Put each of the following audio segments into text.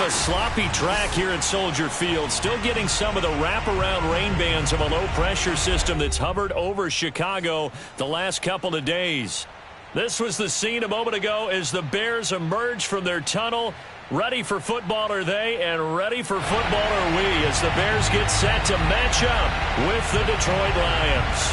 A sloppy track here at Soldier Field. Still getting some of the wraparound rain bands of a low-pressure system that's hovered over Chicago the last couple of days. This was the scene a moment ago as the Bears emerged from their tunnel. Ready for football are they, and ready for football are we as the Bears get set to match up with the Detroit Lions.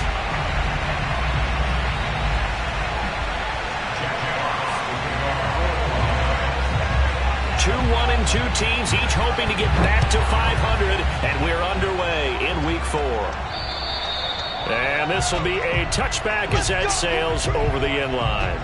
2-1-2 teams, each hoping to get back to 500, and we're underway in Week 4. And this will be a touchback as that sails over the end line.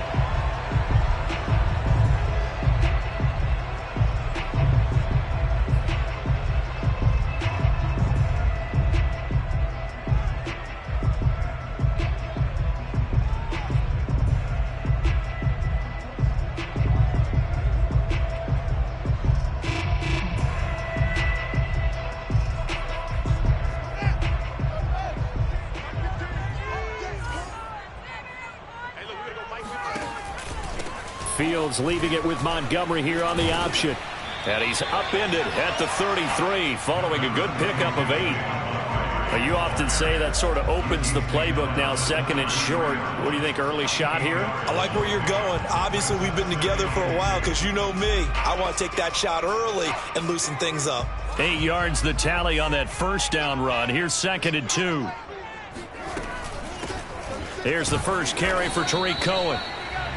Fields leaving it with Montgomery here on the option. And he's upended at the 33 following a good pickup of 8. You often say that sort of opens the playbook now, second and short. What do you think, early shot here? I like where you're going. Obviously, we've been together for a while because you know me. I want to take that shot early and loosen things up. 8 yards the tally on that first down run. Here's 2nd and 2. Here's the first carry for Tariq Cohen.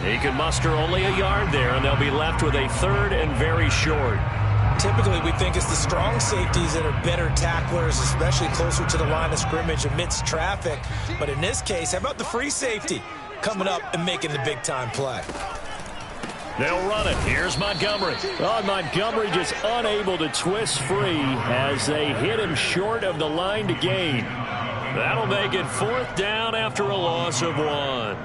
He can muster only a yard there, and they'll be left with a 3rd and very short. Typically, we think it's the strong safeties that are better tacklers, especially closer to the line of scrimmage amidst traffic. But in this case, how about the free safety coming up and making the big-time play? They'll run it. Here's Montgomery. Oh, Montgomery just unable to twist free as they hit him short of the line to gain. That'll make it 4th down after a loss of 1.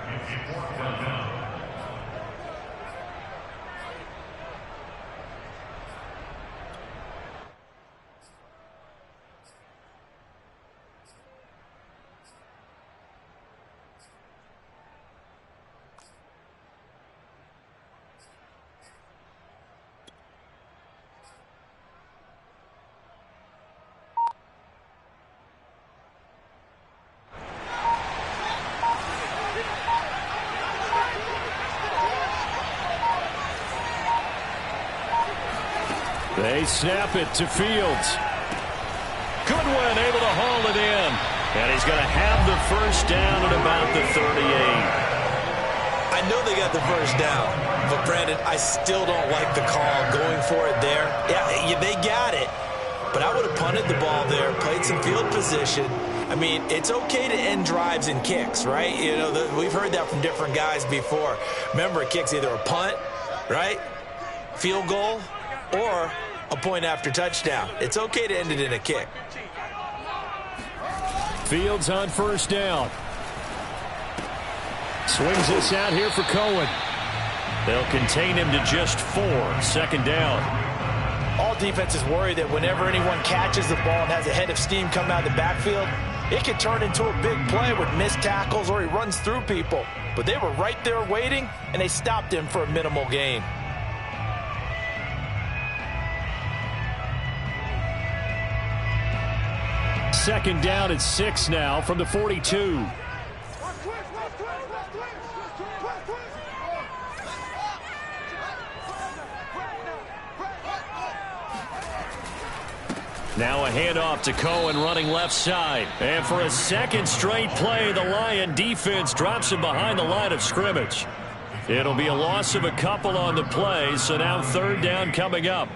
They snap it to Fields. Goodwin able to haul it in. And he's going to have the first down at about the 38. I know they got the first down, but Brandon, I still don't like the call going for it there. Yeah, they got it, but I would have punted the ball there, played some field position. I mean, it's okay to end drives and kicks, right? You know, we've heard that from different guys before. Remember, a kick's either a punt, right, field goal, or a point after touchdown. It's okay to end it in a kick. Fields on first down. Swings this out here for Cohen. They'll contain him to just 4. 2nd down. All defenses worry that whenever anyone catches the ball and has a head of steam come out of the backfield, it could turn into a big play with missed tackles or he runs through people. But they were right there waiting, and they stopped him for a minimal gain. Second down at 6 now from the 42. Now a handoff to Cohen running left side. And for a second straight play, the Lion defense drops him behind the line of scrimmage. It'll be a loss of a couple on the play, so now 3rd down coming up.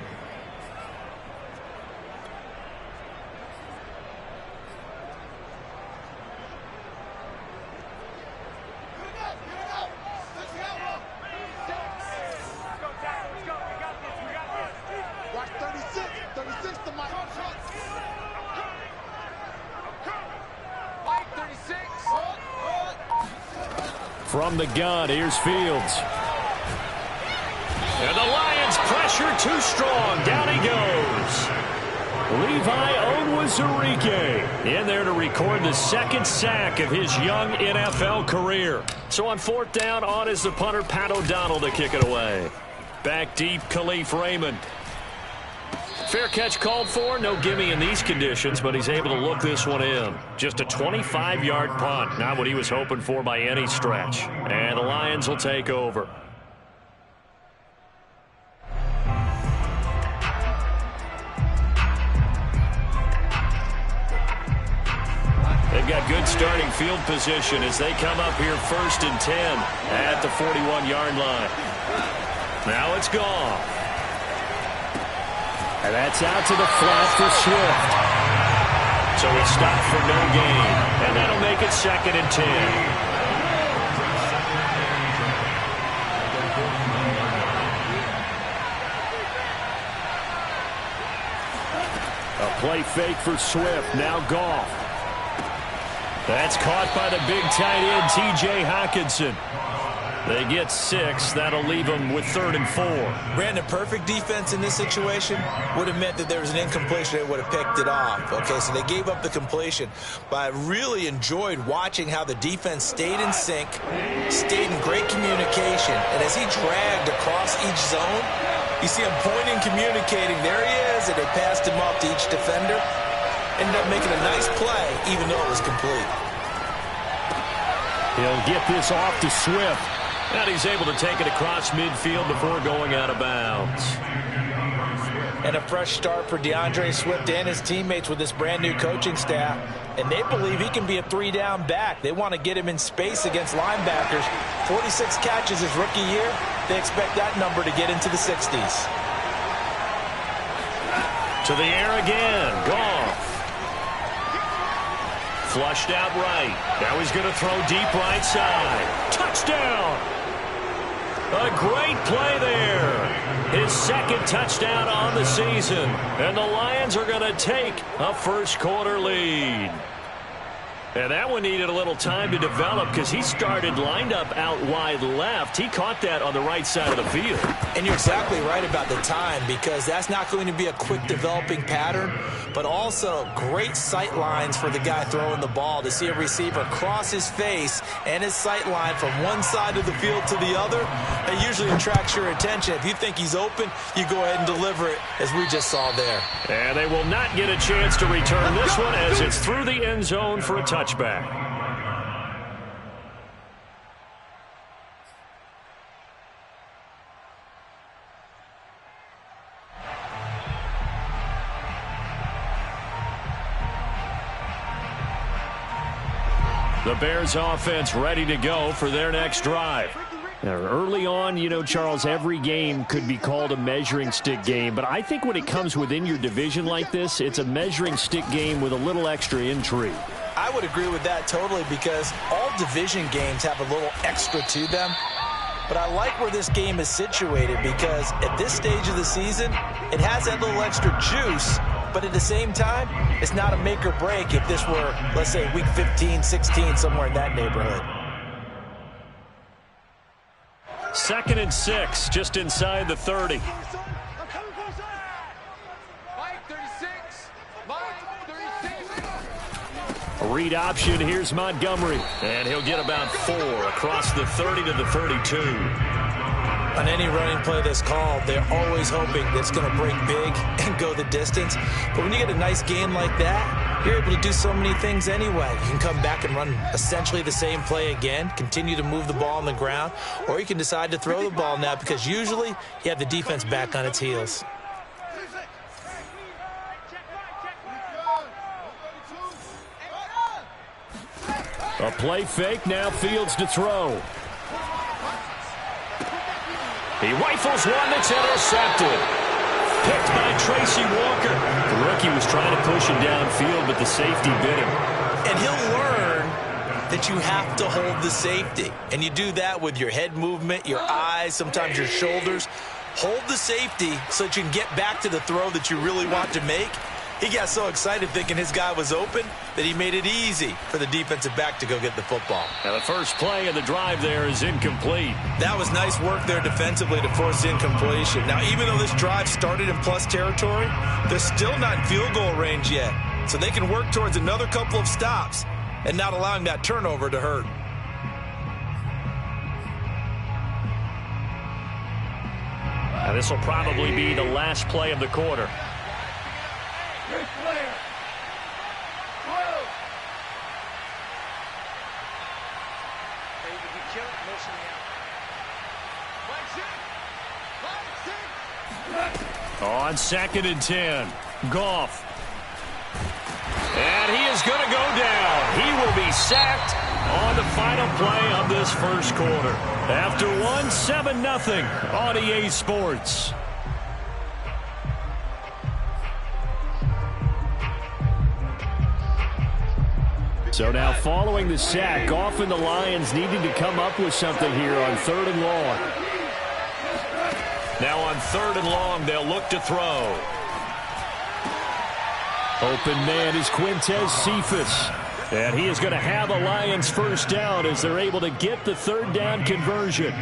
From the gun, here's Fields. And the Lions pressure too strong. Down he goes. Levi Onwuzurike in there to record the 2nd sack of his young NFL career. So on 4th down, on is the punter, Pat O'Donnell, to kick it away. Back deep, Khalif Raymond. Fair catch called for. No gimme in these conditions, but he's able to look this one in. Just a 25-yard punt. Not what he was hoping for by any stretch. And the Lions will take over. They've got good starting field position as they come up here 1st and 10 at the 41-yard line. Now it's gone. And that's out to the flat for Swift. So he stopped for no gain. And that'll make it 2nd and 10. A play fake for Swift. Now Goff. That's caught by the big tight end, T.J. Hockenson. They get 6. That'll leave them with 3rd and 4. Brandon, perfect defense in this situation would have meant that there was an incompletion. They would have picked it off. Okay, so they gave up the completion. But I really enjoyed watching how the defense stayed in sync, stayed in great communication. And as he dragged across each zone, you see him pointing, communicating. There he is, and they passed him off to each defender. Ended up making a nice play, even though it was complete. He'll get this off to Swift. And he's able to take it across midfield before going out of bounds. And a fresh start for DeAndre Swift and his teammates with this brand-new coaching staff. And they believe he can be a 3-down back. They want to get him in space against linebackers. 46 catches his rookie year. They expect that number to get into the 60s. To the air again. Goff. Flushed out right. Now he's going to throw deep right side. Touchdown! A great play there. His 2nd touchdown on the season. And the Lions are going to take a first-quarter lead. And that one needed a little time to develop because he started lined up out wide left. He caught that on the right side of the field. And you're exactly right about the time because that's not going to be a quick developing pattern, but also great sight lines for the guy throwing the ball to see a receiver cross his face and his sight line from one side of the field to the other. It usually attracts your attention. If you think he's open, you go ahead and deliver it as we just saw there. And they will not get a chance to return this one as it's through the end zone for a touchback. The Bears offense ready to go for their next drive. Now, early on, you know, Charles, every game could be called a measuring stick game, but I think when it comes within your division like this, it's a measuring stick game with a little extra intrigue. I would agree with that totally because all division games have a little extra to them. But I like where this game is situated because at this stage of the season, it has that little extra juice. But at the same time, it's not a make or break if this were, let's say, week 15, 16, somewhere in that neighborhood. 2nd and 6, just inside the 30. A read option, here's Montgomery. And he'll get about 4 across the 30 to the 32. On any running play that's called, they're always hoping that it's going to break big and go the distance. But when you get a nice gain like that, you're able to do so many things anyway. You can come back and run essentially the same play again, continue to move the ball on the ground, or you can decide to throw the ball now because usually you have the defense back on its heels. A play fake, now Fields to throw. He rifles one that's intercepted. Picked by Tracy Walker. The rookie was trying to push him downfield, but the safety bit him. And he'll learn that you have to hold the safety. And you do that with your head movement, your eyes, sometimes your shoulders. Hold the safety so that you can get back to the throw that you really want to make. He got so excited thinking his guy was open that he made it easy for the defensive back to go get the football. Now the first play of the drive there is incomplete. That was nice work there defensively to force incompletion. Now, even though this drive started in plus territory, they're still not in field goal range yet. So they can work towards another couple of stops and not allowing that turnover to hurt. Now this will probably be the last play of the quarter. On 2nd and 10, Goff. And he is going to go down. He will be sacked on the final play of this first quarter. After 7-0 on EA Sports. So now following the sack, Goff and the Lions needing to come up with something here on 3rd and long. Now on 3rd and long, they'll look to throw. Open man is Quintez Cephus. And he is going to have a Lions first down as they're able to get the 3rd down conversion.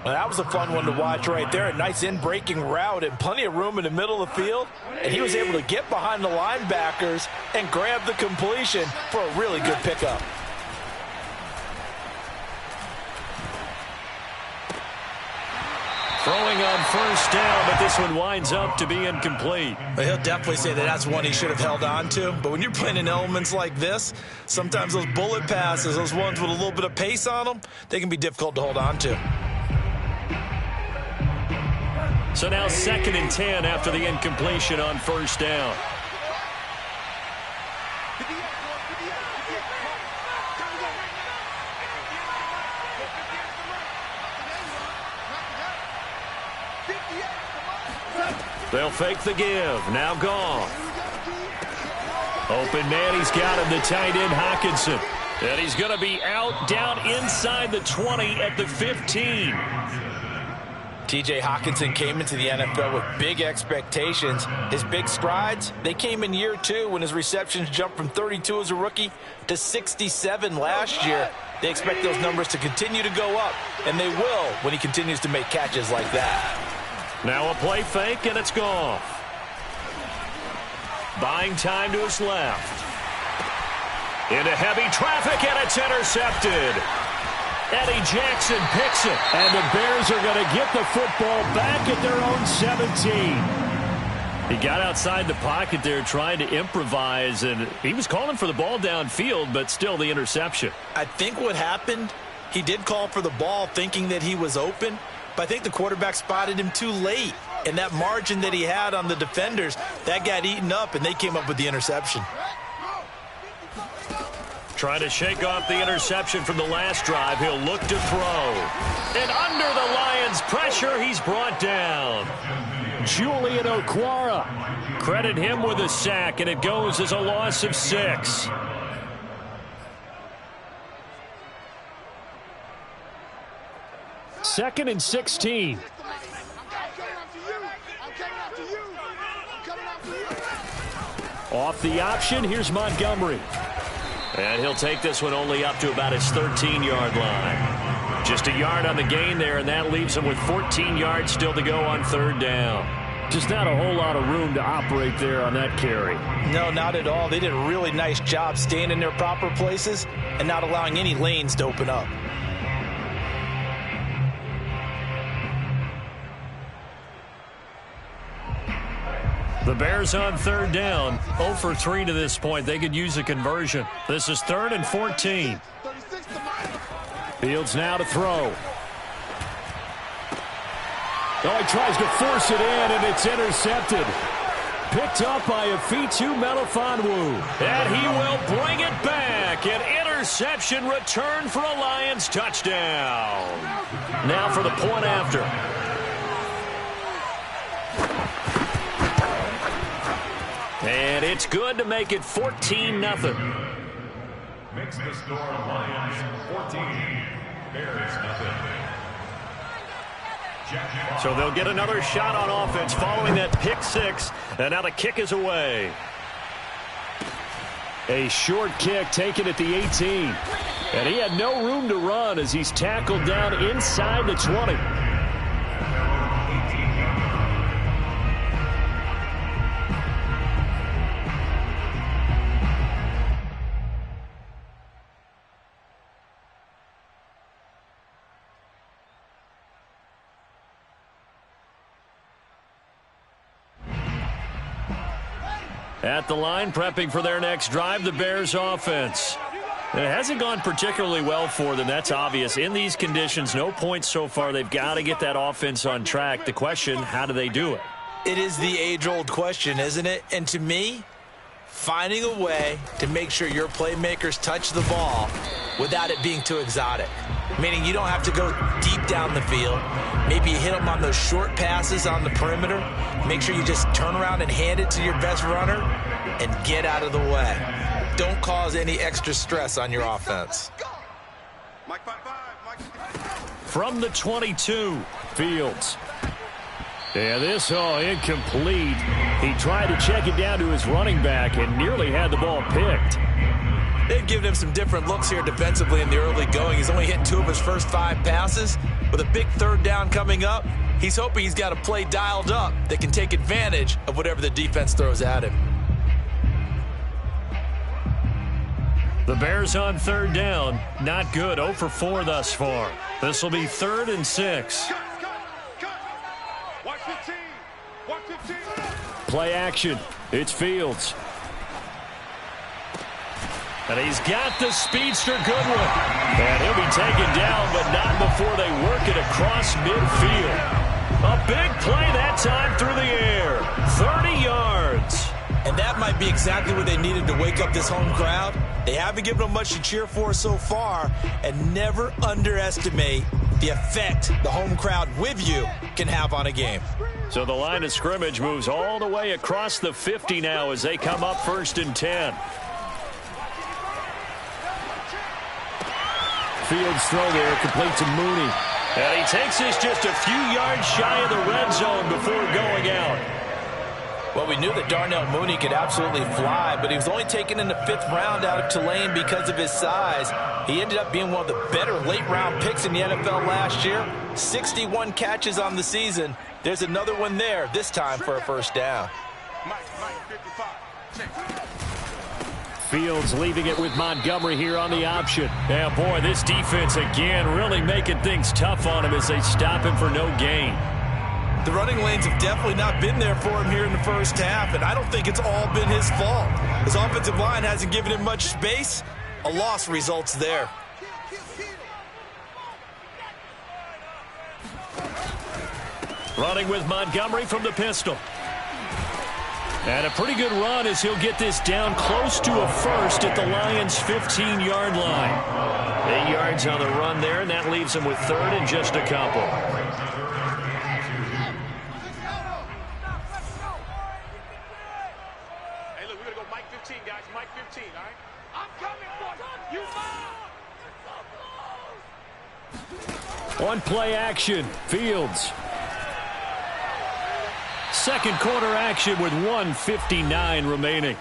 Well, that was a fun one to watch right there. A nice in-breaking route and plenty of room in the middle of the field. And he was able to get behind the linebackers and grab the completion for a really good pickup. Throwing on first down, but this one winds up to be incomplete. Well, he'll definitely say that that's one he should have held on to. But when you're playing in elements like this, sometimes those bullet passes, those ones with a little bit of pace on them, they can be difficult to hold on to. So now 2nd and 10 after the incompletion on first down. They'll fake the give. Now Goff. Open man, he's got him, the tight end Hockenson. And he's going to be out down inside the 20 at the 15. TJ Hockenson came into the NFL with big expectations. His big strides, they came in year 2 when his receptions jumped from 32 as a rookie to 67 last year. They expect those numbers to continue to go up, and they will when he continues to make catches like that. Now a play fake, and it's Goff. Buying time to his left. Into heavy traffic, and it's intercepted. Eddie Jackson picks it, and the Bears are going to get the football back at their own 17. He got outside the pocket there trying to improvise, and he was calling for the ball downfield, but still the interception. I think what happened, he did call for the ball thinking that he was open, but I think the quarterback spotted him too late. And that margin that he had on the defenders, that got eaten up, and they came up with the interception. Trying to shake off the interception from the last drive. He'll look to throw. And under the Lions' pressure, he's brought down. Julian Okwara. Credit him with a sack, and it goes as a loss of 6. Second and 16. Off the option, here's Montgomery. And he'll take this one only up to about his 13-yard line. Just a yard on the gain there, and that leaves him with 14 yards still to go on 3rd down. Just not a whole lot of room to operate there on that carry. No, not at all. They did a really nice job staying in their proper places and not allowing any lanes to open up. The Bears on 3rd down, 0 for 3 to this point. They could use a conversion. This is 3rd and 14. Fields now to throw. Oh, he tries to force it in, and it's intercepted. Picked up by Afitu Melifonwu. And he will bring it back. An interception return for a Lions touchdown. Now for the point after. And it's good to make it 14-0. Makes the score Lions 14, Bears nothing. So they'll get another shot on offense following that pick 6. And now the kick is away. A short kick taken at the 18. And he had no room to run as he's tackled down inside the 20. At the line, prepping for their next drive, the Bears offense. It hasn't gone particularly well for them. That's obvious. In these conditions, no points so far. They've got to get that offense on track. The question, how do they do it? It is the age-old question, isn't it? And to me, finding a way to make sure your playmakers touch the ball without it being too exotic. Meaning you don't have to go deep down the field. Maybe you hit them on those short passes on the perimeter. Make sure you just turn around and hand it to your best runner and get out of the way. Don't cause any extra stress on your offense. From the 22, Fields. Yeah, this incomplete. He tried to check it down to his running back and nearly had the ball picked. They've given him some different looks here defensively in the early going. He's only hit 2 of his first 5 passes. With a big third down coming up, he's hoping he's got a play dialed up that can take advantage of whatever the defense throws at him. The Bears on third down. Not good. 0 for 4 thus far. This will be 3rd and 6. Play action. It's Fields. And he's got the speedster Goodwin. And he'll be taken down, but not before they work it across midfield. A big play that time through the air. 30 yards. And that might be exactly what they needed to wake up this home crowd. They haven't given them much to cheer for so far. And never underestimate the effect the home crowd with you can have on a game. So the line of scrimmage moves all the way across the 50 now as they come up 1st and 10. Fields throw there, complete to Mooney. And he takes this just a few yards shy of the red zone before going out. Well, we knew that Darnell Mooney could absolutely fly, but he was only taken in the 5th round out of Tulane because of his size. He ended up being one of the better late-round picks in the NFL last year. 61 catches on the season. There's another one there, this time for a first down. Fields leaving it with Montgomery here on the option. Yeah, boy, this defense again really making things tough on him as they stop him for no gain. The running lanes have definitely not been there for him here in the first half, and I don't think it's all been his fault. His offensive line hasn't given him much space. A loss results there. Running with Montgomery from the pistol. And a pretty good run as he'll get this down close to a first at the Lions' 15-yard line. 8 yards on the run there, and that leaves him with 3rd and just a couple. Hey, look, we're going to go Mike 15, guys. Mike 15, all right? I'm coming for you. One play action. Fields. Second quarter action with 1:59 remaining.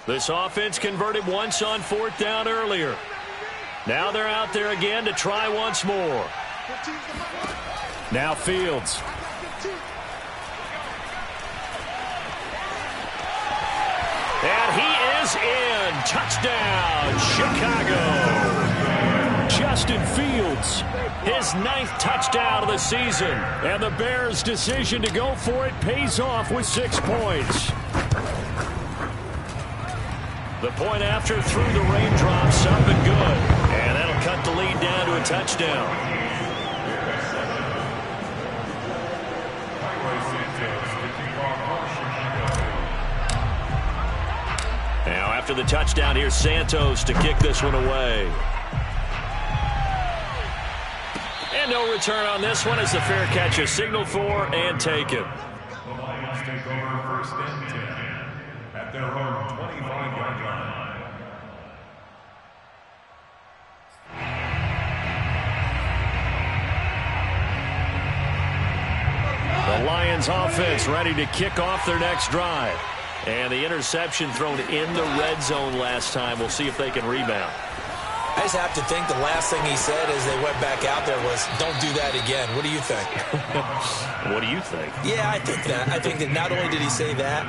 This offense converted once on 4th down earlier. Now they're out there again to try once more. Now Fields. And he is in. Touchdown, Chicago. Justin Fields, his 9th touchdown of the season. And the Bears' decision to go for it pays off with 6 points. The point after through the raindrops, up and good. And that'll cut the lead down to a touchdown. Now after the touchdown, here's Santos to kick this one away. And no return on this one as the fair catch is signaled for and taken. The Lions take over 1st and 10 at their own 25-yard line. The Lions offense ready to kick off their next drive. And the interception thrown in the red zone last time. We'll see if they can rebound. I just have to think the last thing he said as they went back out there was, don't do that again. What do you think? What do you think? Yeah, I think that. I think that not only did he say that,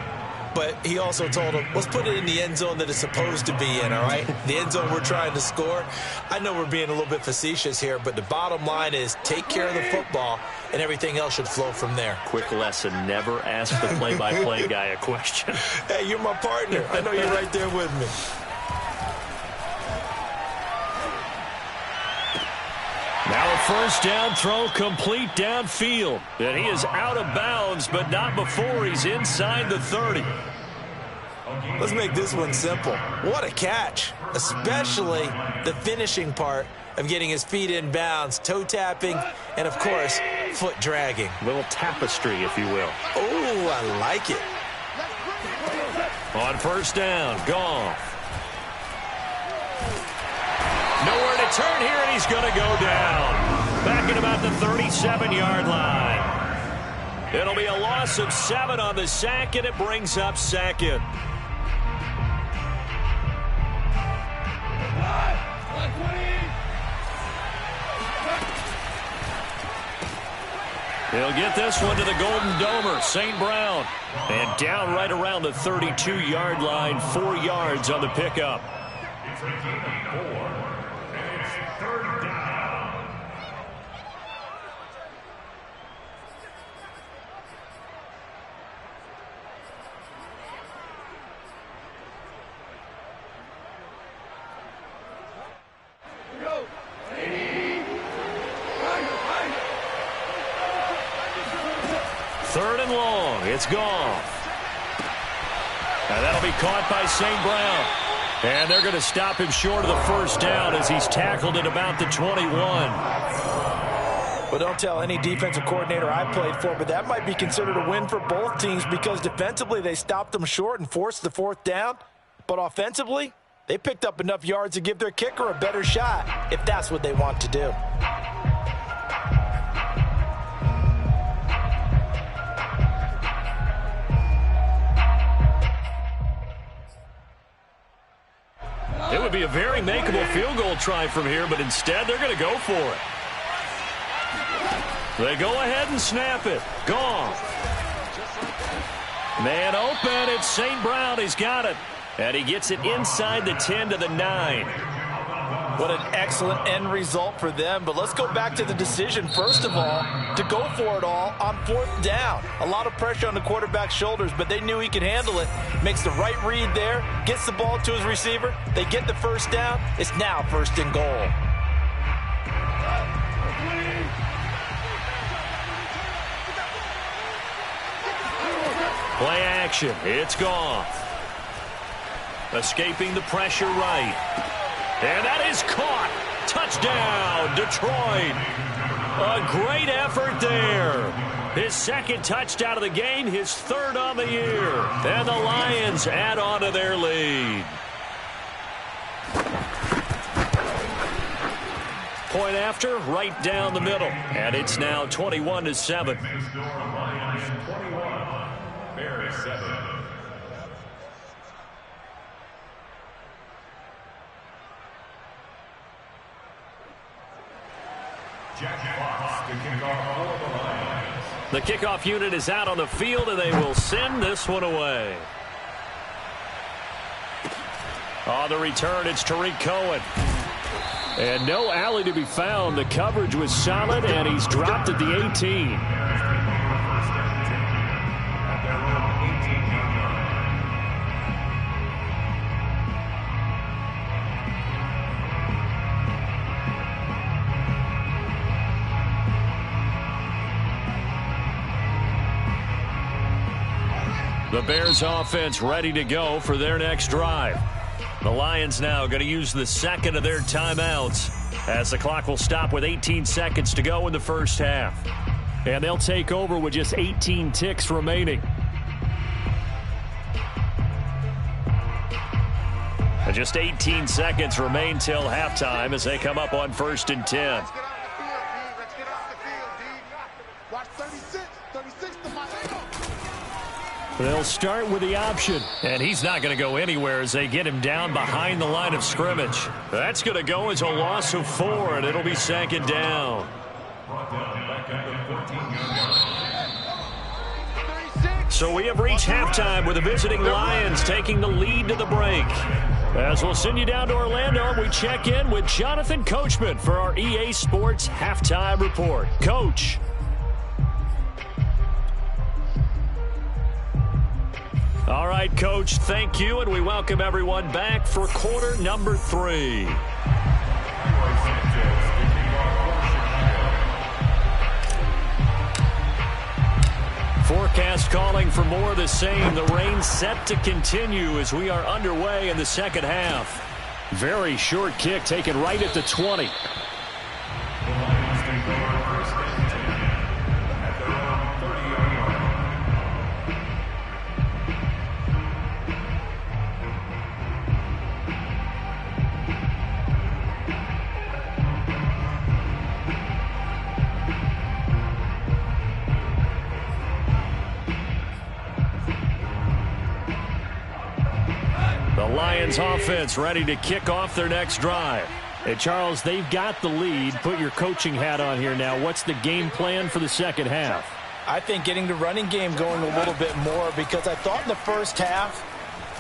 but he also told him, let's put it in the end zone that it's supposed to be in, all right? The end zone we're trying to score. I know we're being a little bit facetious here, but the bottom line is take care of the football, and everything else should flow from there. Quick lesson, never ask the play-by-play guy a question. Hey, you're my partner. I know you're right there with me. Now a first down throw complete downfield. And he is out of bounds, but not before he's inside the 30. Let's make this one simple. What a catch, especially the finishing part of getting his feet in bounds, toe tapping, and, of course, foot dragging. Little tapestry, if you will. Oh, I like it. On first down, Goff. Nowhere to turn here, and he's going to go down. Back at about the 37-yard line. It'll be a loss of 7 on the sack, and it brings up second. He'll get this one to the Golden Domer, St. Brown. And down right around the 32-yard line, 4 yards on the pickup. It's a gain of 4, and it's third down. Third and long. It's Goff. And that'll be caught by St. Brown. And they're going to stop him short of the first down as he's tackled at about the 21. Well, don't tell any defensive coordinator I played for, but that might be considered a win for both teams because defensively they stopped them short and forced the fourth down. But offensively, they picked up enough yards to give their kicker a better shot if that's what they want to do. It would be a very makeable field goal try from here, but instead they're going to go for it. They go ahead and snap it. Goff. Man open. It's St. Brown. He's got it. And he gets it inside the 10 to the 9. What an excellent end result for them. But let's go back to the decision, first of all, to go for it all on fourth down. A lot of pressure on the quarterback's shoulders, but they knew he could handle it. Makes the right read there, gets the ball to his receiver. They get the first down. It's now first and goal. Play action. It's Goff. Escaping the pressure right. And that is caught. Touchdown, Detroit. A great effort there. His second touchdown of the game, his third on the year. And the Lions add on to their lead. Point after, right down the middle. And it's now 21-7. Lions 21, Bears 7. Jack Fox to kick off for the Lions. The kickoff unit is out on the field, and they will send this one away. On the return, it's Tariq Cohen. And no alley to be found. The coverage was solid, and he's dropped at the 18. The Bears offense ready to go for their next drive. The Lions now going to use the second of their timeouts as the clock will stop with 18 seconds to go in the first half. And they'll take over with just 18 ticks remaining. And just 18 seconds remain till halftime as they come up on 1st and 10. Let's get off the field, D. Watch 36 to my ankle. They'll start with the option. And he's not going to go anywhere as they get him down behind the line of scrimmage. That's going to go as a loss of 4, and it'll be second down. So we have reached halftime with the visiting Lions taking the lead to the break. As we'll send you down to Orlando, we check in with Jonathan Coachman for our EA Sports Halftime Report. Coach. All right, Coach, thank you, and we welcome everyone back for quarter number 3. Forecast calling for more of the same. The rain set to continue as we are underway in the second half. Very short kick taken right at the 20. Lions offense ready to kick off their next drive. Hey, Charles, they've got the lead. Put your coaching hat on here now. What's the game plan for the second half? I think getting the running game going a little bit more, because I thought in the first half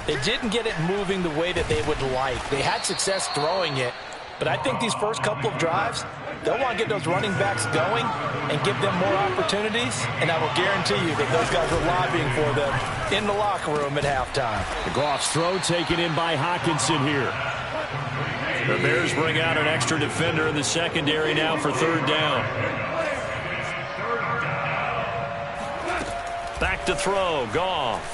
they didn't get it moving the way that they would like. They had success throwing it, but I think these first couple of drives, they'll want to get those running backs going and give them more opportunities, and I will guarantee you that those guys are lobbying for them in the locker room at halftime. The Goff's throw taken in by Hockenson here. The Bears bring out an extra defender in the secondary now for third down. Back to throw, Goff.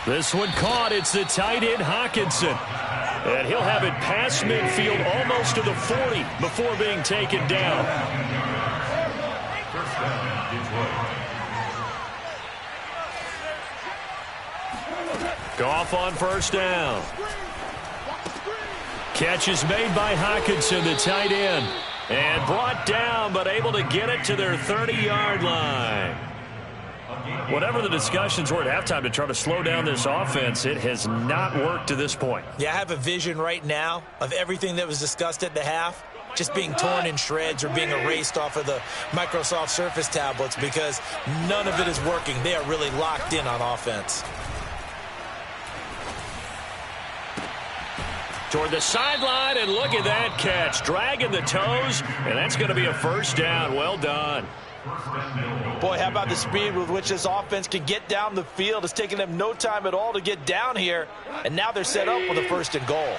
This one caught. It's the tight end, Hockenson. And he'll have it past midfield almost to the 40 before being taken down. Goff on first down. Catch is made by Hockenson, the tight end. And brought down, but able to get it to their 30-yard line. Whatever the discussions were at halftime to try to slow down this offense, it has not worked to this point. Yeah, I have a vision right now of everything that was discussed at the half just being torn in shreds or being erased off of the Microsoft Surface tablets, because none of it is working. They are really locked in on offense. Toward the sideline, and look at that catch. Dragging the toes, and that's going to be a first down. Well done. Boy, how about the speed with which this offense can get down the field? It's taken them no time at all to get down here, and now they're set up with a first and goal.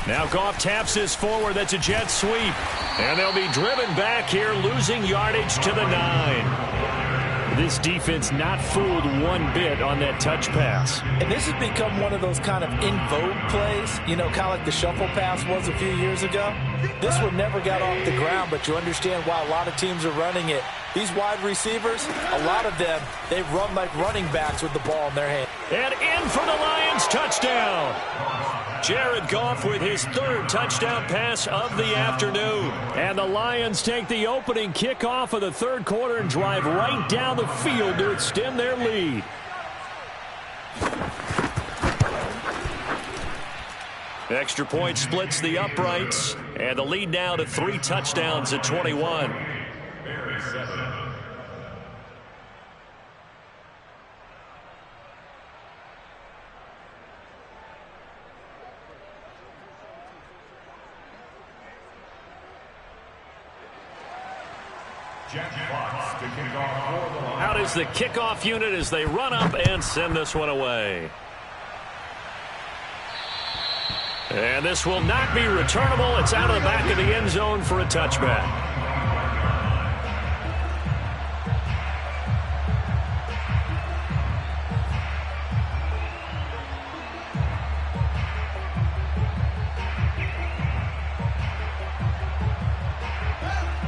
Now Goff taps this forward. That's a jet sweep. And they'll be driven back here, losing yardage to the 9. This defense not fooled one bit on that touch pass. And this has become one of those kind of in vogue plays, you know, kind of like the shuffle pass was a few years ago. This one never got off the ground, but you understand why a lot of teams are running it. These wide receivers, a lot of them, they run like running backs with the ball in their hand. And in for the Lions, touchdown. Jared Goff with his third touchdown pass of the afternoon. And the Lions take the opening kickoff of the third quarter and drive right down the field to extend their lead. Extra point splits the uprights, and the lead now to 3 touchdowns at 21. Out is the kickoff unit as they run up and send this one away. And this will not be returnable. It's out of the back of the end zone for a touchback.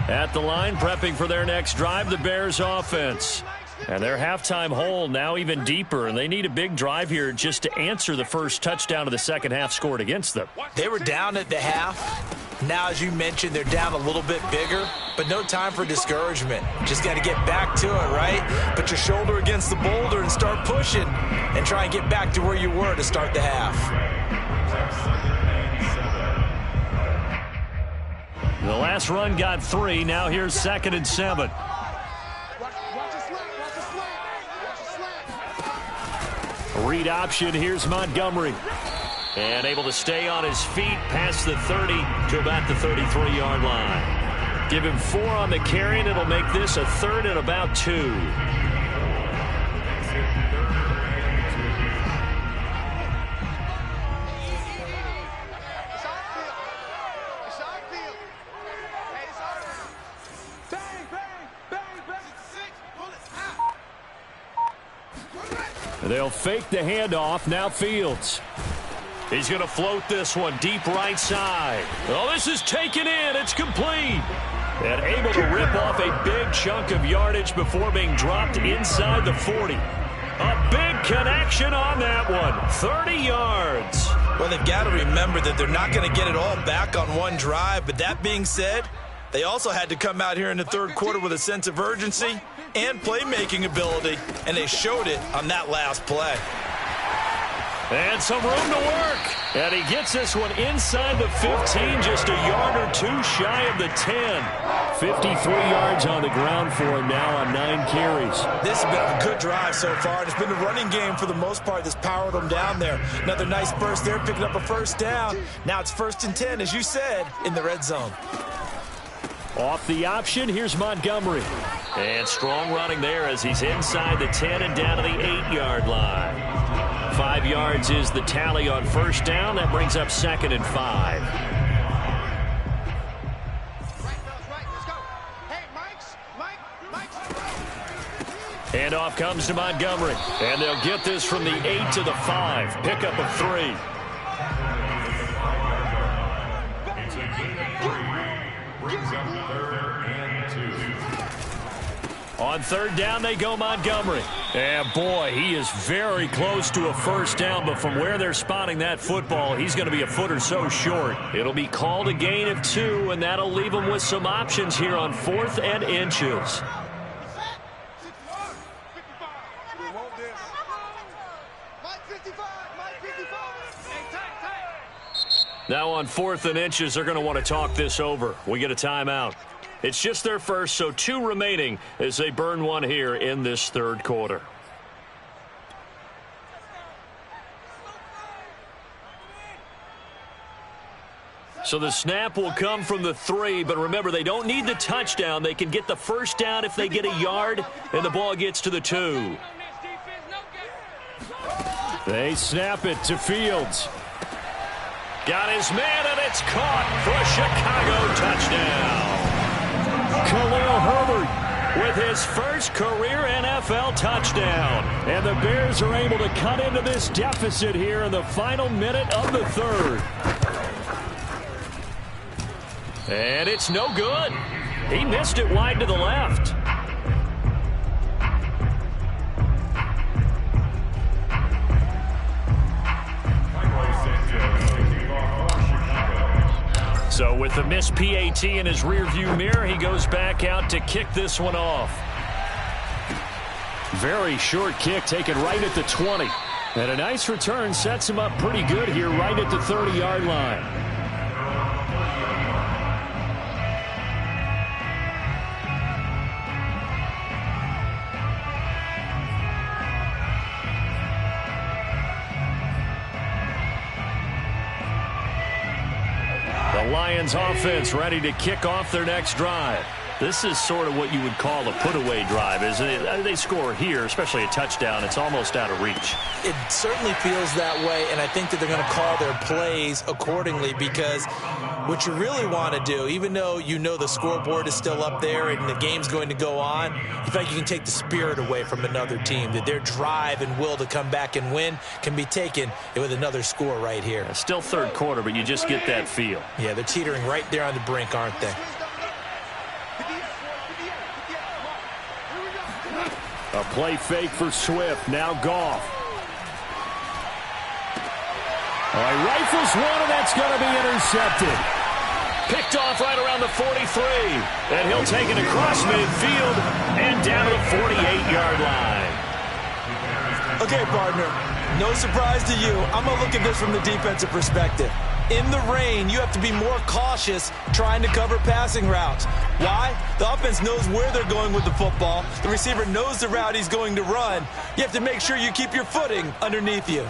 At the line, prepping for their next drive, the Bears offense. And their halftime hole now even deeper, and they need a big drive here just to answer the first touchdown of the second half scored against them. They were down at the half. Now, as you mentioned, they're down a little bit bigger, but no time for discouragement. Just got to get back to it, right? Put your shoulder against the boulder and start pushing and try and get back to where you were to start the half. The last run got 3. Now here's 2nd and 7. Watch the slant. Watch the slant. Watch the slant. Read option. Here's Montgomery. And able to stay on his feet past the 30 to about the 33-yard line. Give him 4 on the carry, and it'll make this a 3rd and about 2. They'll fake the handoff. Now Fields. He's going to float this one deep right side. Oh, this is taken in. It's complete. And able to rip off a big chunk of yardage before being dropped inside the 40. A big connection on that one. 30 yards. Well, they've got to remember that they're not going to get it all back on one drive. But that being said, they also had to come out here in the 3rd quarter with a sense of urgency and playmaking ability, and they showed it on that last play. And some room to work. And he gets this one inside the 15, just a yard or 2 shy of the 10. 53 yards on the ground for him now on 9 carries. This has been a good drive so far, and it's been the running game for the most part that's powered them down there. Another nice burst there, picking up a 1st down. Now it's 1st and 10, as you said, in the red zone. Off the option, here's Montgomery. And strong running there as he's inside the 10 and down to the 8-yard line. 5 yards is the tally on 1st down. That brings up 2nd and 5. Handoff comes to Montgomery. And they'll get this from the 8 to the 5. Pickup of 3. On 3rd down, they go Montgomery. And boy, he is very close to a 1st down, but from where they're spotting that football, he's going to be a foot or so short. It'll be called a gain of 2, and that'll leave him with some options here on 4th and inches. Now on 4th and inches, they're going to want to talk this over. We get a timeout. It's just their first, so 2 remaining as they burn one here in this 3rd quarter. So the snap will come from the 3, but remember, they don't need the touchdown. They can get the 1st down if they get a yard, and the ball gets to the 2. They snap it to Fields. Got his man, and it's caught for a Chicago touchdown. Khalil Herbert with his first career NFL touchdown. And the Bears are able to cut into this deficit here in the final minute of the 3rd. And it's no good. He missed it wide to the left. So with the missed PAT in his rearview mirror, he goes back out to kick this one off. Very short kick taken right at the 20. And a nice return sets him up pretty good here right at the 30-yard line. The Lions offense ready to kick off their next drive. This is sort of what you would call a put-away drive, isn't it? They score here, especially a touchdown. It's almost out of reach. It certainly feels that way, and I think that they're going to call their plays accordingly, because what you really want to do, even though you know the scoreboard is still up there and the game's going to go on, in fact, you can take the spirit away from another team, that their drive and will to come back and win can be taken with another score right here. It's still 3rd quarter, but you just get that feel. Yeah, they're teetering right there on the brink, aren't they? A play fake for Swift. Now Goff. Rifles one, and that's going to be intercepted. Picked off right around the 43. And he'll take it across midfield and down to the 48-yard line. Okay, partner, no surprise to you. I'm going to look at this from the defensive perspective. In the rain, you have to be more cautious trying to cover passing routes. Why? The offense knows where they're going with the football. The receiver knows the route he's going to run. You have to make sure you keep your footing underneath you.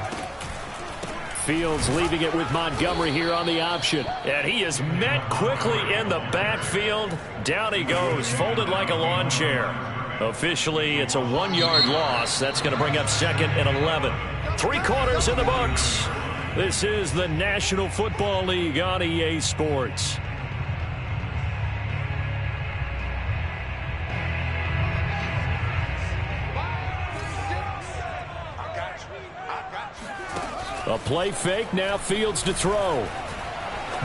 Fields leaving it with Montgomery here on the option. And he is met quickly in the backfield. Down he goes, folded like a lawn chair. Officially, it's a 1-yard loss. That's going to bring up 2nd and 11. 3 quarters in the books. This is the National Football League on EA Sports. A play fake, now Fields to throw.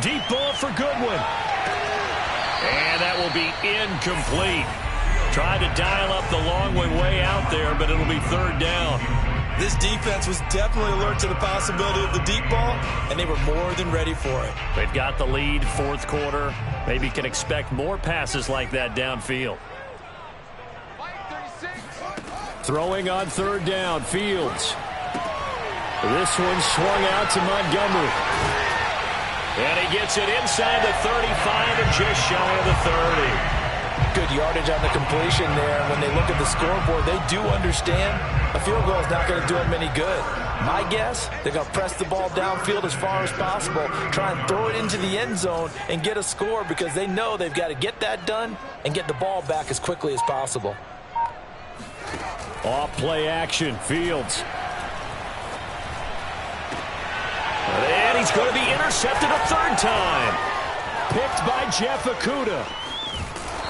Deep ball for Goodwin. And that will be incomplete. Tried to dial up the long way out there, but it'll be 3rd down. This defense was definitely alert to the possibility of the deep ball, and they were more than ready for it. They've got the lead, 4th quarter. Maybe can expect more passes like that downfield. Throwing on 3rd down, Fields. This one swung out to Montgomery. And he gets it inside the 35 and just shy of the 30. Good yardage on the completion there. When they look at the scoreboard, they do understand a field goal is not going to do them any good. My guess, they're going to press the ball downfield as far as possible, try and throw it into the end zone and get a score because they know they've got to get that done and get the ball back as quickly as possible. Off play action, Fields. And he's going to be intercepted a 3rd time. Picked by Jeff Okudah.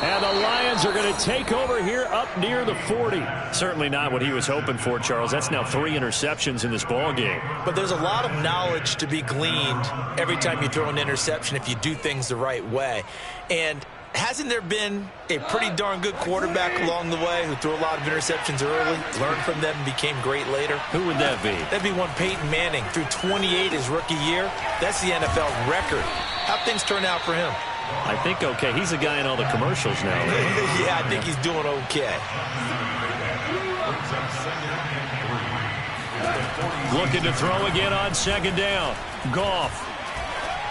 And the Lions are going to take over here up near the 40. Certainly not what he was hoping for, Charles. That's now 3 interceptions in this ball game. But there's a lot of knowledge to be gleaned every time you throw an interception if you do things the right way. And hasn't there been a pretty darn good quarterback along the way who threw a lot of interceptions early, learned from them, and became great later? Who would that be? That'd be one Peyton Manning. Threw 28 his rookie year. That's the NFL record. How'd things turn out for him? I think okay. He's a guy in all the commercials now. Right? Yeah, I think he's doing okay. Looking to throw again on 2nd down. Goff.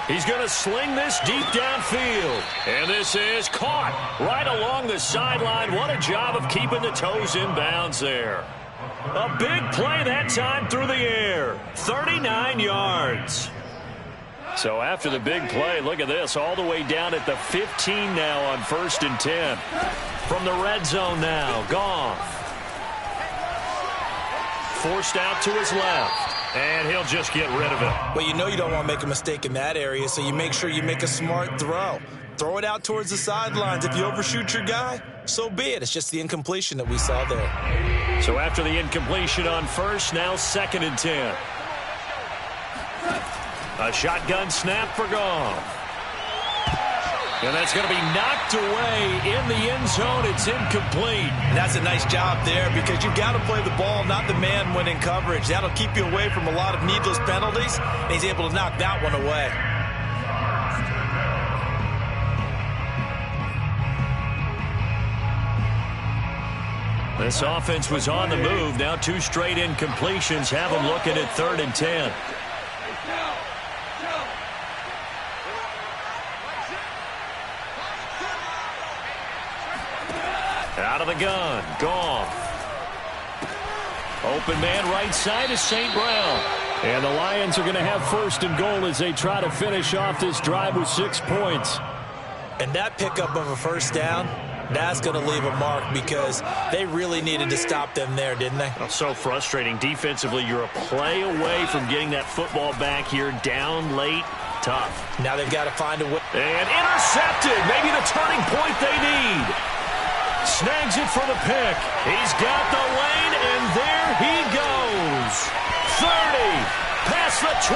He's going to sling this deep downfield. And this is caught right along the sideline. What a job of keeping the toes in bounds there. A big play that time through the air. 39 yards. So after the big play, look at this, all the way down at the 15 now on 1st and 10. From the red zone now, Goff. Forced out to his left, and he'll just get rid of it. Well, you know you don't want to make a mistake in that area, so you make sure you make a smart throw. Throw it out towards the sidelines. If you overshoot your guy, so be it. It's just the incompletion that we saw there. So after the incompletion on 1st, now 2nd and 10. A shotgun snap for Goff. And that's going to be knocked away in the end zone. It's incomplete. And that's a nice job there because you've got to play the ball, not the man when in coverage. That'll keep you away from a lot of needless penalties. And he's able to knock that one away. This offense was on the move. Now 2 straight incompletions have them looking at 3rd and 10. Out of the gun, Goff. Open man right side is St. Brown. And the Lions are going to have 1st and goal as they try to finish off this drive with 6 points. And that pickup of a 1st down, that's going to leave a mark because they really needed to stop them there, didn't they? Oh, so frustrating. Defensively, you're a play away from getting that football back here down late. Tough. Now they've got to find a way. And intercepted. Maybe the turning point they need. Snags it for the pick. He's got the lane, and there he goes. 30, past the 20.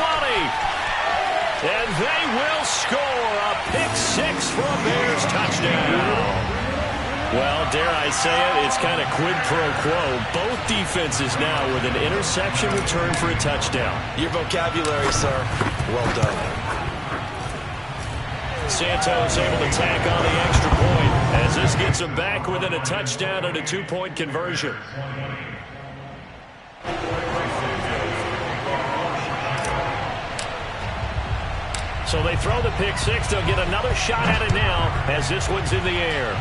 And they will score a pick 6 for a Bears touchdown. Well, dare I say it, it's kind of quid pro quo. Both defenses now with an interception return for a touchdown. Your vocabulary, sir. Well done. Santos able to tack on the extra point as this gets him back within a touchdown and a 2-point conversion. So they throw the pick six. They'll get another shot at it now as this one's in the air.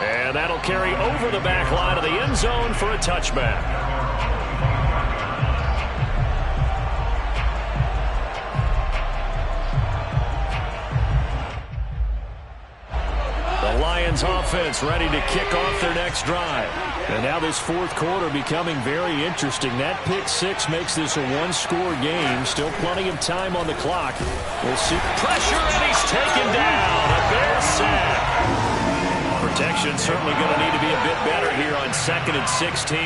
And that'll carry over the back line of the end zone for a touchback. The Lions offense ready to kick off their next drive. And now this fourth quarter becoming very interesting. That pick six makes this a one-score game. Still plenty of time on the clock. We'll see. Pressure, and he's taken down. A Bear sack. Protection certainly going to need to be a bit better here on 2nd and 16.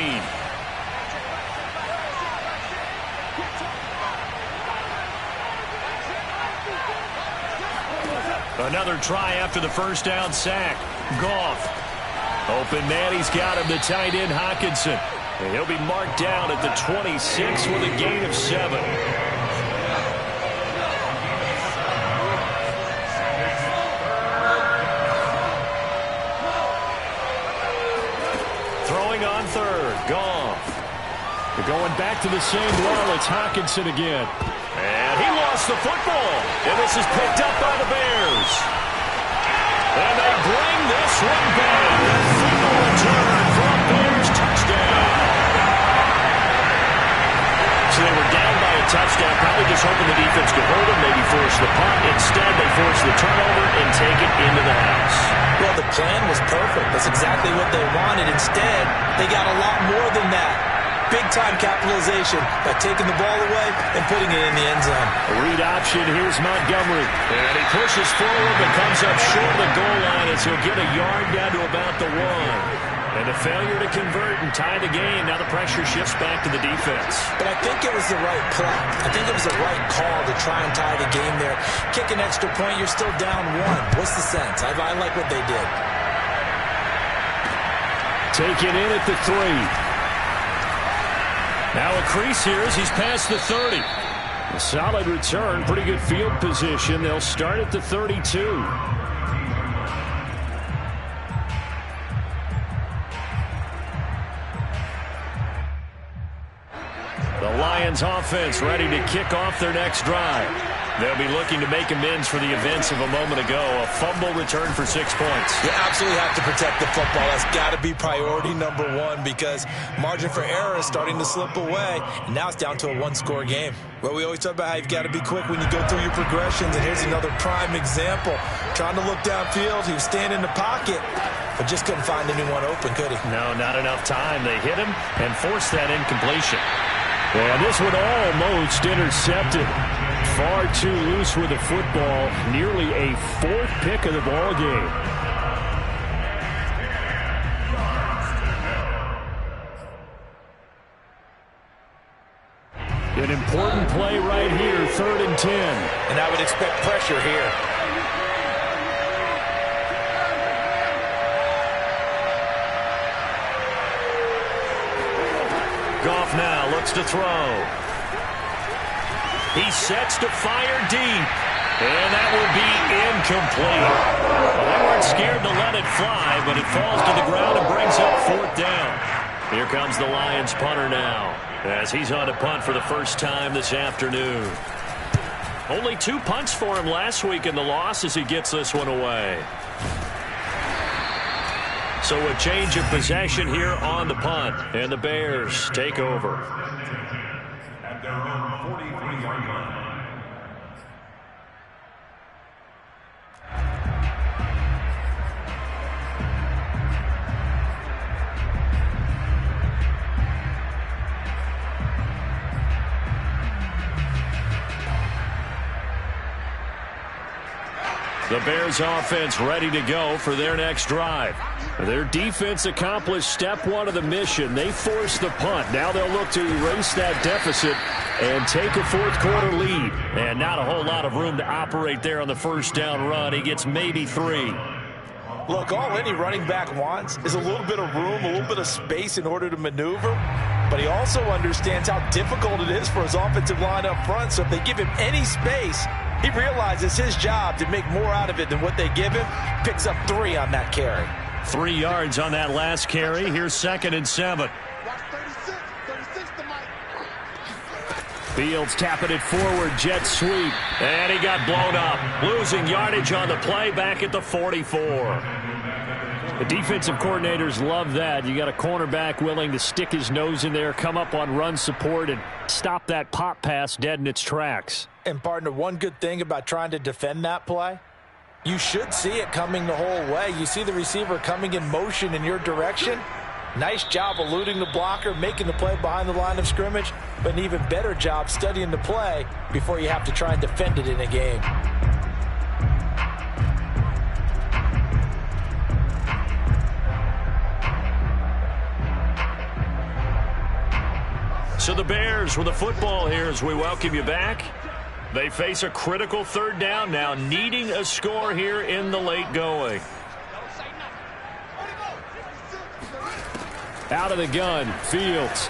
Another try after the first down sack. Goff. Open man, he's got him, the tight end Hockenson. And he'll be marked down at the 26 with a gain of 7. Throwing on third, Goff. They're going back to the same well. It's Hockenson again. And he lost the football. And this is picked up by the Bears. And they bring this one back. A final return for a Bears touchdown. So they were down by a touchdown, probably just hoping the defense could hold them, maybe force the punt. Instead, they force the turnover and take it into the house. Well, the plan was perfect. That's exactly what they wanted. Instead, they got a lot more than that. Big-time capitalization by taking the ball away and putting it in the end zone. Read option, here's Montgomery. And he pushes forward but comes up short of the goal line as he'll get a yard down to about the 1. And a failure to convert and tie the game. Now the pressure shifts back to the defense. But I think it was the right play. I think it was the right call to try and tie the game there. Kick an extra point, you're still down 1. What's the sense? I like what they did. Taken in at the 3. Now a crease here as he's past the 30. A solid return, pretty good field position. They'll start at the 32. The Lions offense ready to kick off their next drive. They'll be looking to make amends for the events of a moment ago. A fumble return for 6 points. You absolutely have to protect the football. That's got to be priority number 1 because margin for error is starting to slip away. And now it's down to a one-score game. Well, we always talk about how you've got to be quick when you go through your progressions. And here's another prime example. Trying to look downfield. He was standing in the pocket, but just couldn't find anyone open, could he? No, not enough time. They hit him and forced that incompletion. And this one almost intercepted. Far too loose with the football. Nearly a 4th pick of the ball game. An important play right here, 3rd and 10. And I would expect pressure here. Goff now looks to throw. He sets to fire deep. And that will be incomplete. They weren't scared to let it fly, but it falls to the ground and brings up 4th down. Here comes the Lions punter now, as he's on to punt for the first time this afternoon. Only 2 punts for him last week in the loss as he gets this one away. So a change of possession here on the punt, and the Bears take over. At their own 43-yard line. The Bears offense ready to go for their next drive. Their defense accomplished step 1 of the mission. They forced the punt. Now they'll look to erase that deficit and take a 4th quarter lead. And not a whole lot of room to operate there on the first down run. He gets maybe 3. Look, all any running back wants is a little bit of room, a little bit of space in order to maneuver. But he also understands how difficult it is for his offensive line up front. So if they give him any space, he realizes his job to make more out of it than what they give him. Picks up 3 on that carry. 3 yards on that last carry. Here's 2nd and 7. Watch 36. 36 to Mike. Fields tapping it forward, jet sweep. And he got blown up. Losing yardage on the play back at the 44. The defensive coordinators love that. You got a cornerback willing to stick his nose in there, come up on run support, and stop that pop pass dead in its tracks. And, partner, one good thing about trying to defend that play, you should see it coming the whole way. You see the receiver coming in motion in your direction. Nice job eluding the blocker, making the play behind the line of scrimmage, but an even better job studying the play before you have to try and defend it in a game. So the Bears with the football here as we welcome you back. They face a critical third down now, needing a score here in the late going. Out of the gun, Fields.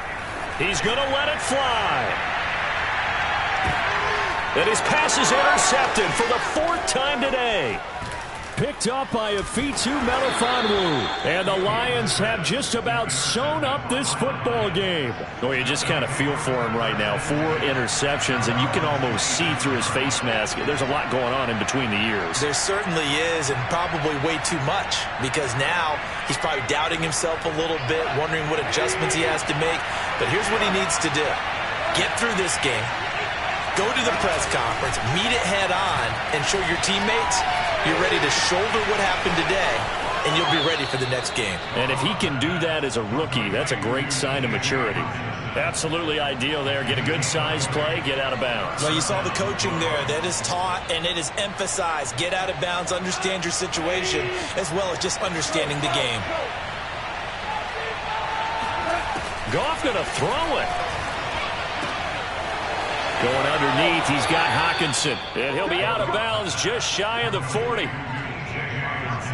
He's going to let it fly. And his pass is intercepted for the 4th time today. Picked up by Afitu Melifonwu. And the Lions have just about sewn up this football game. Well, you just kind of feel for him right now. 4 interceptions, and you can almost see through his face mask. There's a lot going on in between the ears. There certainly is, and probably way too much, because now he's probably doubting himself a little bit, wondering what adjustments he has to make. But here's what he needs to do. Get through this game. Go to the press conference, meet it head on, and show your teammates you're ready to shoulder what happened today, and you'll be ready for the next game. And if he can do that as a rookie, that's a great sign of maturity. Absolutely ideal there. Get a good size play, get out of bounds. Well, you saw the coaching there. That is taught and it is emphasized. Get out of bounds, understand your situation, as well as just understanding the game. Goff going to throw it. Going underneath, he's got Hockenson. And he'll be out of bounds just shy of the 40.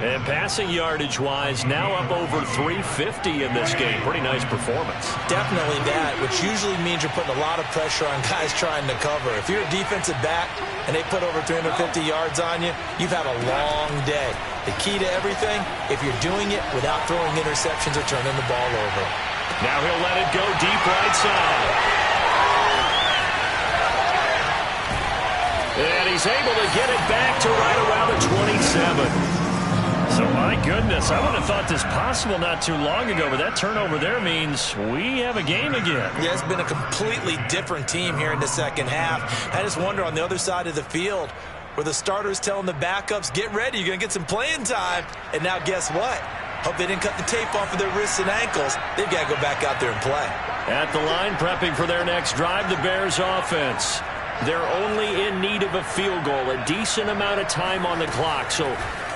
And passing yardage-wise, now up over 350 in this game. Pretty nice performance. Definitely that, which usually means you're putting a lot of pressure on guys trying to cover. If you're a defensive back and they put over 350 yards on you, you've had a long day. The key to everything, if you're doing it without throwing interceptions or turning the ball over. Now he'll let it go deep right side. And he's able to get it back to right around the 27. So, my goodness, I would have thought this possible not too long ago, but that turnover there means we have a game again. Yeah, it's been a completely different team here in the second half. I just wonder on the other side of the field where the starters telling the backups, get ready, you're going to get some playing time. And now guess what? Hope they didn't cut the tape off of their wrists and ankles. They've got to go back out there and play. At the line, prepping for their next drive, the Bears offense. They're only in need of a field goal, a decent amount of time on the clock. So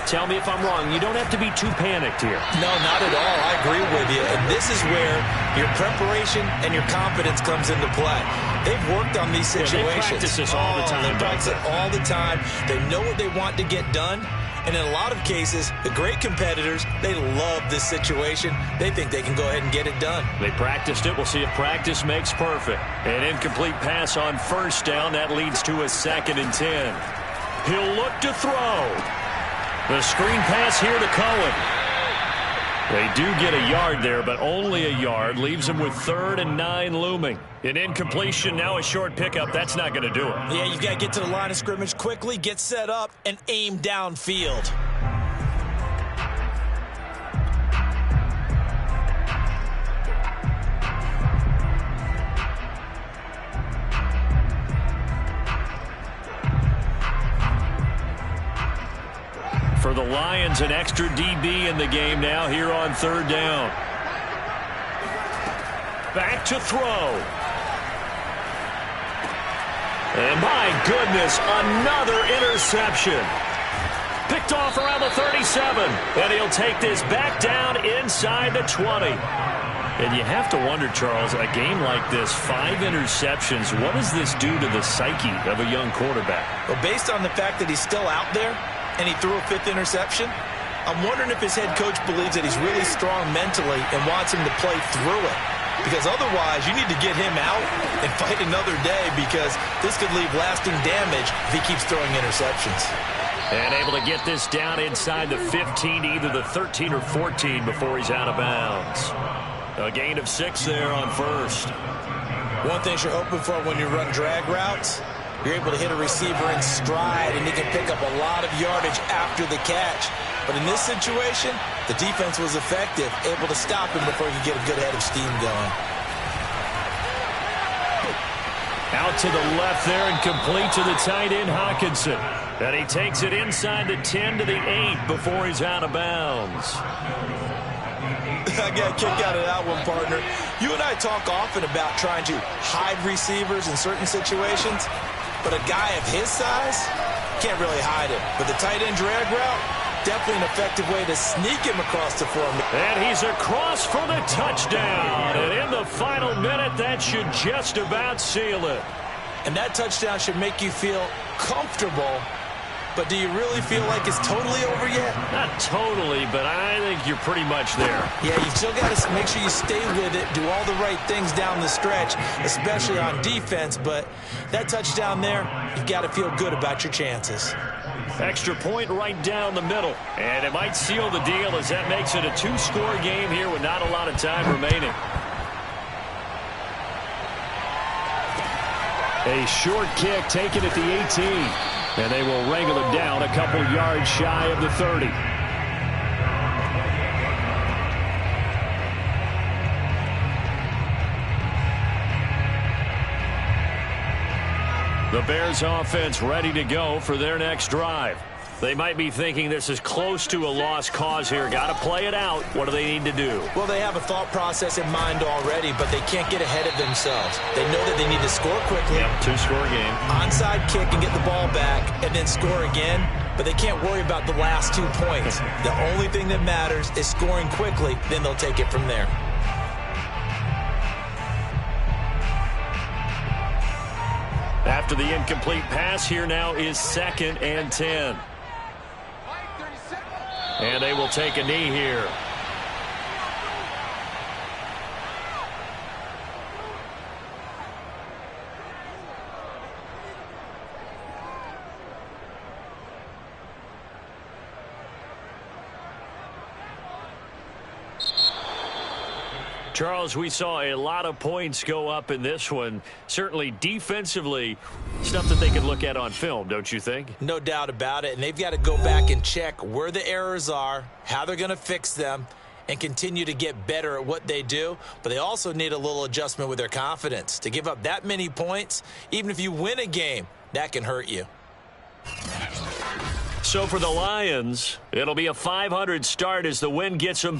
tell me if I'm wrong. You don't have to be too panicked here. No, not at all. I agree with you. And this is where your preparation and your confidence comes into play. They've worked on these situations. Yeah, they practice this all the time. They practice it all the time. They know what they want to get done. And in a lot of cases, the great competitors, they love this situation. They think they can go ahead and get it done. They practiced it. We'll see if practice makes perfect. An incomplete pass on first down. That leads to a 2nd and 10. He'll look to throw. The screen pass here to Cohen. They do get a yard there, but only a yard. Leaves them with 3rd and 9 looming. An incompletion, now a short pickup. That's not going to do it. Yeah, you've got to get to the line of scrimmage quickly, get set up, and aim downfield. For the Lions, an extra DB in the game now here on 3rd down. Back to throw. And my goodness, another interception. Picked off around the 37. And he'll take this back down inside the 20. And you have to wonder, Charles, a game like this, 5 interceptions, what does this do to the psyche of a young quarterback? Well, based on the fact that he's still out there and he threw a 5th interception, I'm wondering if his head coach believes that he's really strong mentally and wants him to play through it. Because otherwise, you need to get him out and fight another day, because this could leave lasting damage if he keeps throwing interceptions. And able to get this down inside the 15, either the 13 or 14 before he's out of bounds. A gain of 6 there on first. One thing you're hoping for when you run drag routes, you're able to hit a receiver in stride, and he can pick up a lot of yardage after the catch. But in this situation, the defense was effective, able to stop him before he could get a good head of steam going. Out to the left there and complete to the tight end, Hockenson. And he takes it inside the 10 to the 8 before he's out of bounds. I got a kick out of that one, partner. You and I talk often about trying to hide receivers in certain situations, but a guy of his size can't really hide him. But the tight end drag route, definitely an effective way to sneak him across the formation. And he's across for the touchdown. And in the final minute, that should just about seal it. And that touchdown should make you feel comfortable. But do you really feel like it's totally over yet? Not totally, but I think you're pretty much there. Yeah, you still got to make sure you stay with it, do all the right things down the stretch, especially on defense. But that touchdown there, you've got to feel good about your chances. Extra point right down the middle. And it might seal the deal as that makes it a 2-score game here with not a lot of time remaining. A short kick taken at the 18. And they will wrangle it down a couple yards shy of the 30. The Bears offense ready to go for their next drive. They might be thinking this is close to a lost cause here. Got to play it out. What do they need to do? Well, they have a thought process in mind already, but they can't get ahead of themselves. They know that they need to score quickly. Yep, 2-score game. Onside kick and get the ball back and then score again, but they can't worry about the last 2 points. The only thing that matters is scoring quickly, then they'll take it from there. After the incomplete pass, here now is 2nd and 10. And they will take a knee here. Charles, we saw a lot of points go up in this one. Certainly defensively, stuff that they can look at on film, don't you think? No doubt about it. And they've got to go back and check where the errors are, how they're going to fix them, and continue to get better at what they do. But they also need a little adjustment with their confidence. To give up that many points, even if you win a game, that can hurt you. So for the Lions, it'll be a 500 start as the win gets them back.